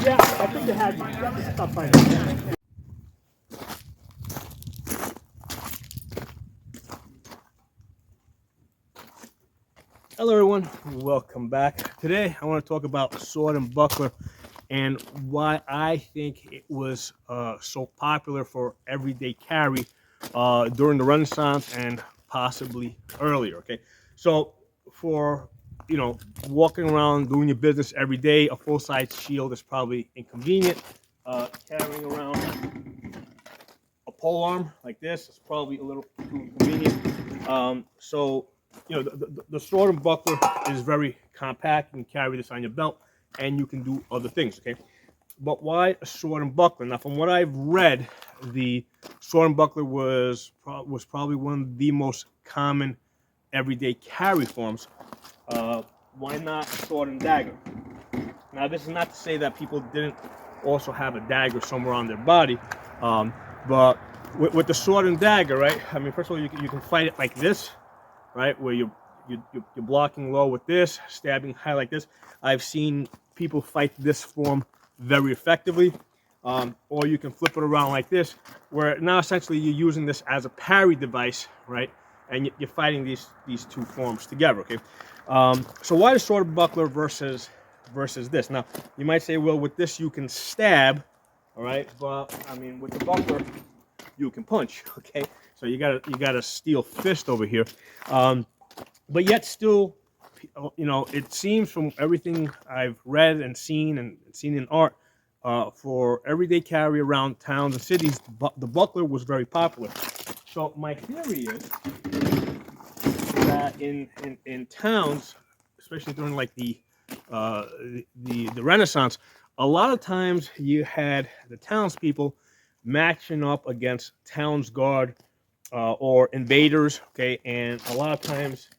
Yeah, I think it had. Stop fighting. Hello everyone, welcome back. Today I want to talk about sword and buckler and why I think it was so popular for everyday carry during the Renaissance and possibly earlier. Okay, so for walking around doing your business every day, a full-size shield is probably inconvenient. Carrying around a polearm like this is probably a little too inconvenient. So the sword and buckler is very compact. You can carry this on your belt, and you can do other things. Okay, but why a sword and buckler? Now, from what I've read, the sword and buckler was probably one of the most common everyday carry forms. Why not a sword and dagger? Now, this is not to say that people didn't also have a dagger somewhere on their body, but with the sword and dagger, right? I mean, first of all, you can fight it like this, right, where you're blocking low with this, stabbing high like this. I've seen people fight this form very effectively, or you can flip it around like this, where now essentially you're using this as a parry device, right? And you're fighting these two forms together. Okay, so why the sword and buckler versus this? Now you might say, well, with this you can stab, all right, but I mean with the buckler you can punch. Okay, so you got a steel fist over here, but yet still, it seems from everything I've read and seen in art, for everyday carry around towns and cities, the buckler was very popular. So my theory is that in towns, especially during like the Renaissance, a lot of times you had the townspeople matching up against towns guard or invaders. Okay, and a lot of times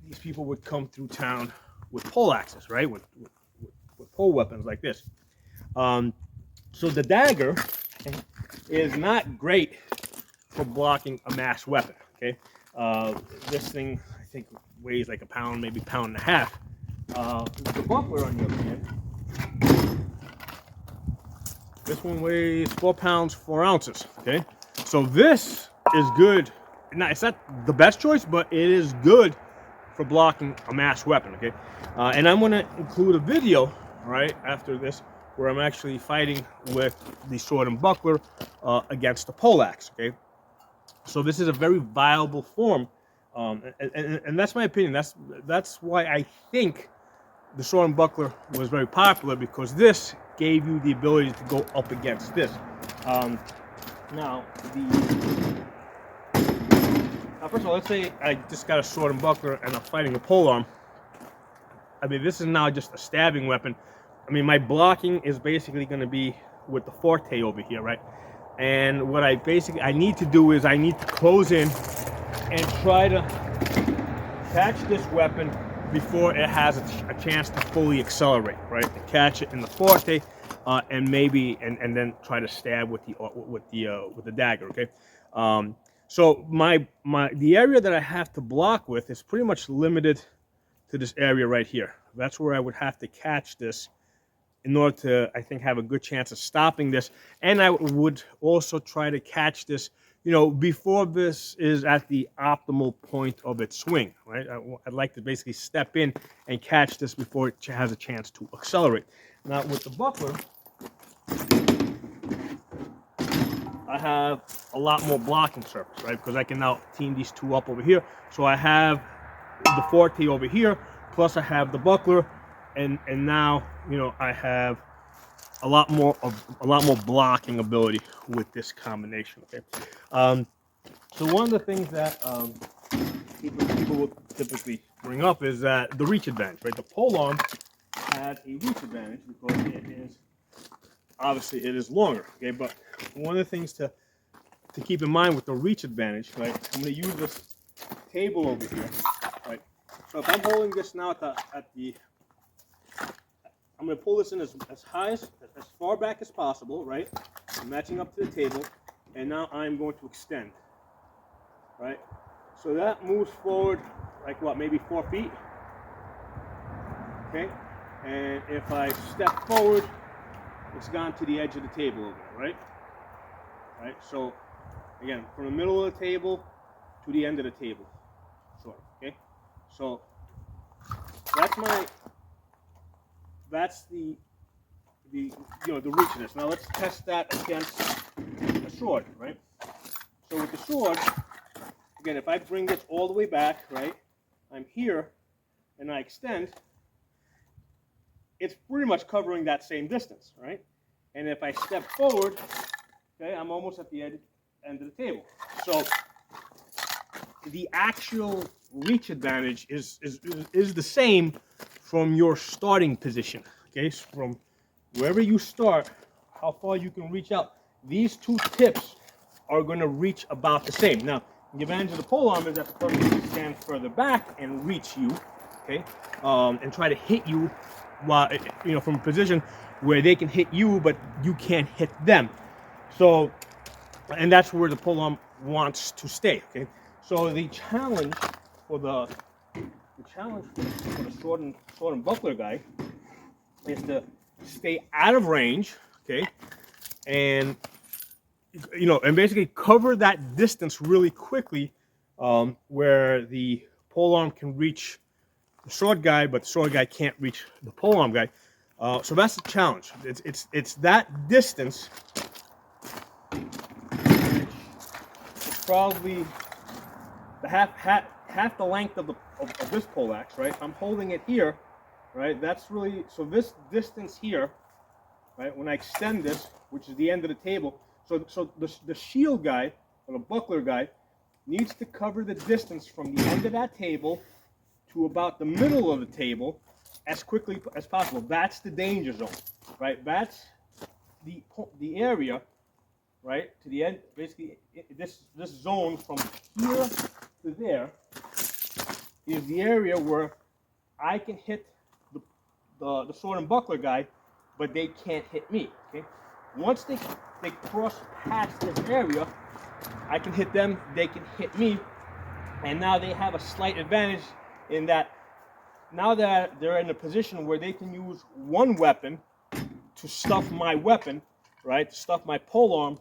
these people would come through town with pole axes, right? With pole weapons like this. So the dagger is not great for blocking a mass weapon. Okay, this thing I think weighs like a pound, maybe pound and a half. The buckler, on the other hand, this one weighs 4 pounds 4 ounces. Okay, so this is good. Now it's not the best choice, but it is good for blocking a mass weapon. Okay, and I'm going to include a video right after this where I'm actually fighting with the sword and buckler against the poleaxe. Okay, so this is a very viable form, and that's my opinion. That's why I think the sword and buckler was very popular, because this gave you the ability to go up against this. Now, first of all, let's say I just got a sword and buckler and I'm fighting a polearm. I mean, this is now just a stabbing weapon. I mean, my blocking is basically going to be with the forte over here, right? And what I need to do is I need to close in and try to catch this weapon before it has a chance to fully accelerate, right? And catch it in the forte, and maybe and then try to stab with the dagger. Okay, so the area that I have to block with is pretty much limited to this area right here. That's where I would have to catch this in order to, I think, have a good chance of stopping this. And I would also try to catch this, before this is at the optimal point of its swing, right? I'd like to basically step in and catch this before it has a chance to accelerate. Now, with the buckler, I have a lot more blocking surface, right? Because I can now team these two up over here. So I have the forte over here, plus I have the buckler, and now I have a lot more blocking ability with this combination. Okay, so one of the things that people will typically bring up is that the reach advantage, right? The polearm had a reach advantage because it is longer. Okay, but one of the things to keep in mind with the reach advantage, right? I'm going to use this table over here, right? So if I'm holding this now I'm going to pull this in as high as far back as possible, right? I'm matching up to the table, and now I'm going to extend, right? So that moves forward like what, maybe 4 feet, okay? And if I step forward, it's gone to the edge of the table over there, right? Right. So again, from the middle of the table to the end of the table, sort of. Okay. So that's the the reach of this. Now let's test that against a sword, right? So with the sword, again, if I bring this all the way back, right, I'm here, and I extend, it's pretty much covering that same distance, right? And if I step forward, okay, I'm almost at the end of the table. So the actual reach advantage is the same from your starting position, okay? So from wherever you start, how far you can reach out. These two tips are going to reach about the same. Now, the advantage of the polearm is that the person can stand further back and reach you, okay, and try to hit you while, from a position where they can hit you, but you can't hit them. So, and that's where the polearm wants to stay, okay. So the challenge for the sword and buckler guy is to stay out of range, okay, and and basically cover that distance really quickly, where the polearm can reach the sword guy, but the sword guy can't reach the polearm guy. So that's the challenge. It's that distance. It's probably the half the length of this pole axe, right? I'm holding it here, right? That's really, so this distance here, right? When I extend this, which is the end of the table, so the shield guy or the buckler guy needs to cover the distance from the end of that table to about the middle of the table as quickly as possible. That's the danger zone, right? That's the area, right, to the end. Basically, this zone from here to there is the area where I can hit the sword and buckler guy, but they can't hit me. Okay. Once they cross past this area, I can hit them. They can hit me, and now they have a slight advantage in that now that they're in a position where they can use one weapon to stuff my weapon, right, to stuff my polearm,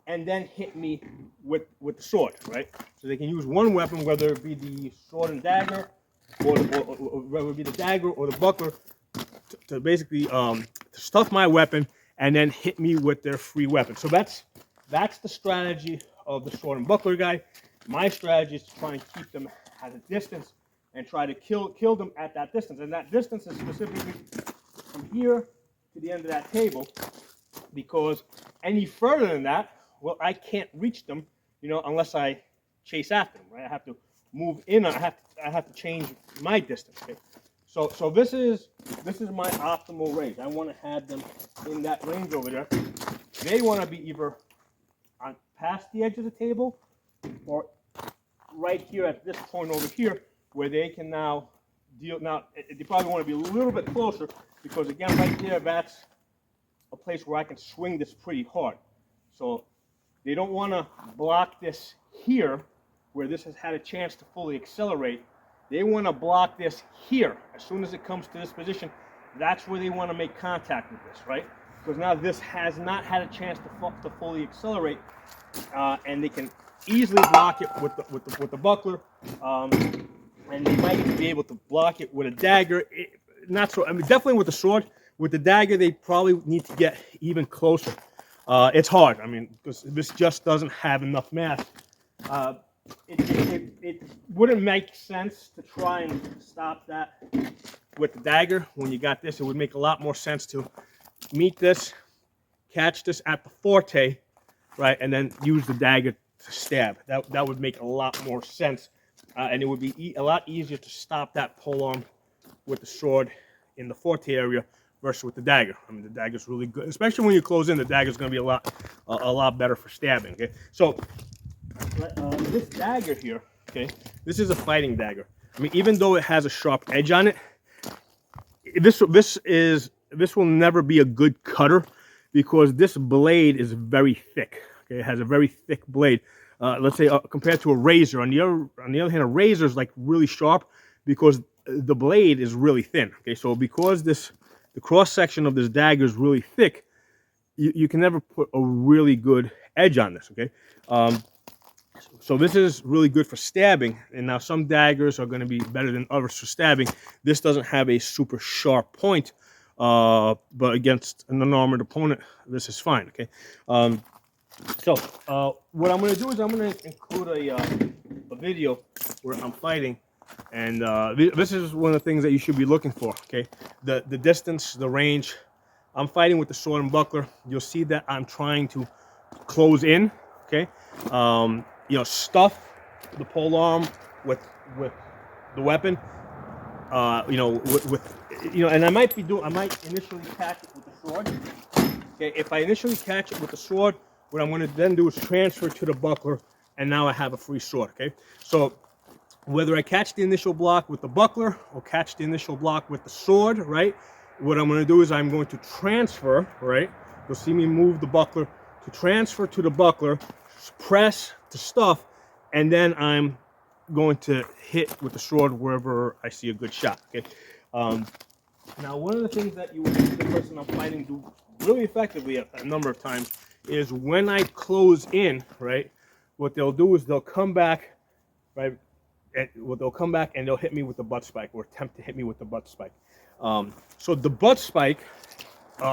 and then hit me with the sword, right? So they can use one weapon, whether it be the sword and dagger, or whether it be the dagger or the buckler, to basically to stuff my weapon and then hit me with their free weapon. So that's the strategy of the sword and buckler guy. My strategy is to try and keep them at a distance and try to kill them at that distance. And that distance is specifically from here to the end of that table, because any further than that, well, I can't reach them, unless I chase after them, right? I have to move in. I have to change my distance. Okay? So this is my optimal range. I want to have them in that range over there. They want to be either on past the edge of the table or right here at this point over here, where they can now deal. Now they probably want to be a little bit closer, because again, right there, that's a place where I can swing this pretty hard. So they don't want to block this here, where this has had a chance to fully accelerate. They want to block this here. As soon as it comes to this position, that's where they want to make contact with this, right? Because now this has not had a chance to fully accelerate, and they can easily block it with the buckler, and they might be able to block it with a dagger. Not so. I mean, definitely with the sword. With the dagger, they probably need to get even closer. It's hard. I mean, because this just doesn't have enough mass. It wouldn't make sense to try and stop that with the dagger. When you got this, it would make a lot more sense to meet this, catch this at the forte, right, and then use the dagger to stab. That would make a lot more sense, and it would be a lot easier to stop that polearm with the sword in the forte area versus with the dagger. I mean, the dagger's really good, especially when you close in. The dagger's going to be a lot better for stabbing. Okay, so this dagger here, okay, this is a fighting dagger. I mean, even though it has a sharp edge on it, this will never be a good cutter, because this blade is very thick. Okay, it has a very thick blade. Let's say compared to a razor. On the other hand, a razor is like really sharp because the blade is really thin. Okay, so because this the cross section of this dagger is really thick, you can never put a really good edge on this, okay? So this is really good for stabbing, and now some daggers are going to be better than others for stabbing. This doesn't have a super sharp point, but against an unarmored opponent, this is fine, okay? So what I'm going to do is I'm going to include a video where I'm fighting, and this is one of the things that you should be looking for, okay? The distance, the range. I'm fighting with the sword and buckler. You'll see that I'm trying to close in, okay? You know, stuff the polearm with the weapon. You know, and I might initially catch it with the sword. Okay, if I initially catch it with the sword, what I'm going to then do is transfer to the buckler, and now I have a free sword. Okay, so whether I catch the initial block with the buckler or catch the initial block with the sword, right? What I'm going to do is I'm going to transfer, right? You'll see me move the buckler to transfer to the buckler, press to stuff, and then I'm going to hit with the sword wherever I see a good shot. Okay. Now, one of the things that you will see the person I'm fighting do really effectively a number of times is when I close in, right? What they'll do is they'll come back, right? They'll come back and they'll hit me with the butt spike, or attempt to hit me with the butt spike. So the butt spike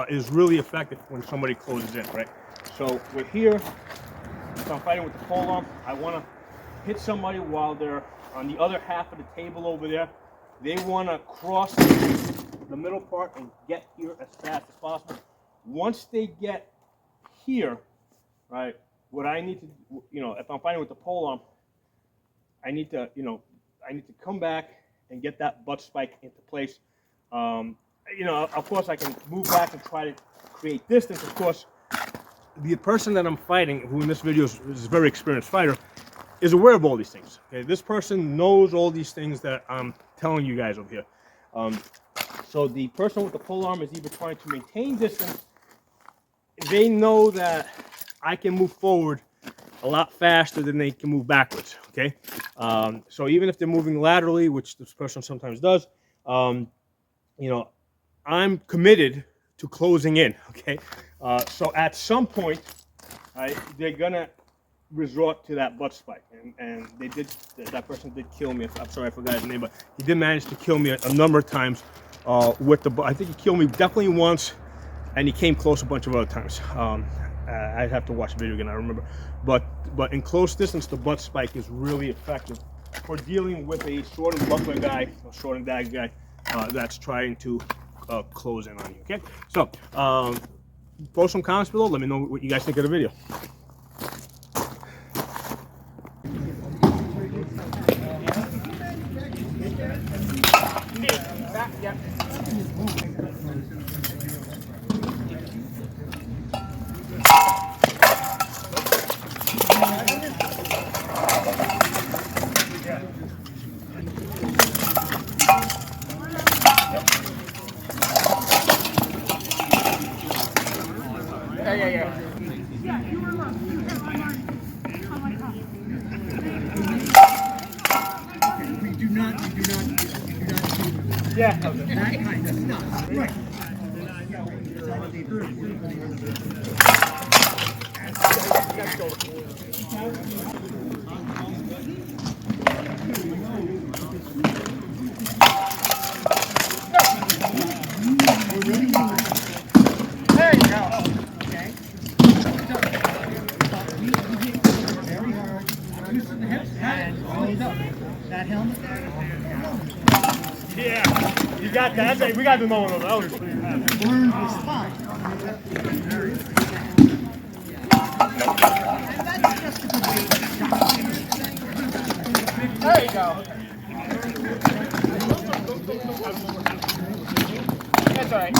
is really effective when somebody closes in, right? So we're here. If I'm fighting with the polearm, I want to hit somebody while they're on the other half of the table over there. They want to cross the middle part and get here as fast as possible. Once they get here, right, what I need to, you know, if I'm fighting with the polearm, I need to come back and get that butt spike into place. You know, of course, I can move back and try to create distance. Of course, the person that I'm fighting, who in this video is a very experienced fighter, is aware of all these things. Okay, this person knows all these things that I'm telling you guys over here. So the person with the polearm is either trying to maintain distance. They know that I can move forward a lot faster than they can move backwards. Okay, so even if they're moving laterally, which this person sometimes does, you know, I'm committed to closing in. Okay, so at some point, right, they're gonna resort to that butt spike, and they did. That person did kill me. I'm sorry, I forgot his name, but he did manage to kill me a number of times with the. I think he killed me definitely once, and he came close a bunch of other times. I'd have to watch the video again. I remember, but in close distance, the butt spike is really effective for dealing with a sword and buckler guy, or sword and dagger guy that's trying to close in on you. Okay, so post some comments below. Let me know what you guys think of the video. Yeah. We do not Yeah. that kind of stuff. Right. There you go. Okay. Very hard. Loosen the hips and hold up. That helmet there. Yeah, you got that. We got the moment of that. The burn was fine. And that's just a good way to shot. There you go. That's all right.